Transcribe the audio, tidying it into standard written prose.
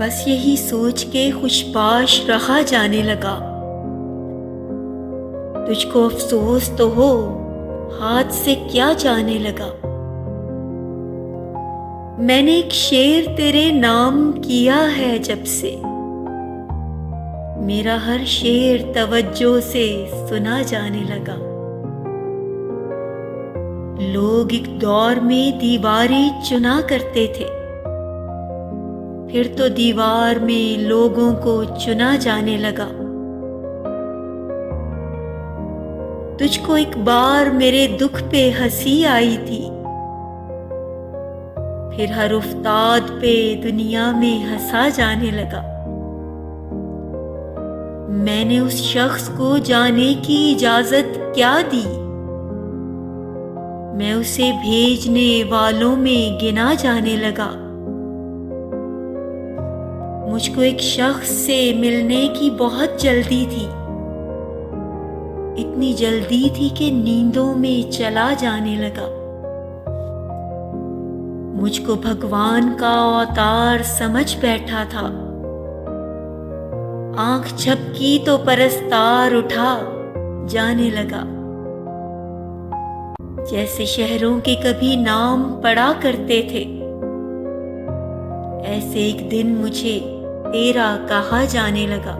बस यही सोच के खुशबाश रहा जाने लगा। तुझको अफसोस तो हो, हाथ से क्या जाने लगा। मैंने एक शेर तेरे नाम किया है जब से, मेरा हर शेर तवज्जो से सुना जाने लगा। लोग एक दौर में दीवारें चुना करते थे, फिर तो दीवार में लोगों को चुना जाने लगा। तुझको एक बार मेरे दुख पे हंसी आई थी, फिर हर उफ्ताद पे दुनिया में हंसा जाने लगा। मैंने उस शख्स को जाने की इजाजत क्या दी, मैं उसे भेजने वालों में गिना जाने लगा। मुझको एक शख्स से मिलने की बहुत जल्दी थी, इतनी जल्दी थी कि नींदों में चला जाने लगा। मुझको भगवान का अवतार समझ बैठा था, आंख झपकी तो परस्तार उठा जाने लगा। जैसे शहरों के कभी नाम पड़ा करते थे, ऐसे एक दिन मुझे तेरा कहा जाने लगा।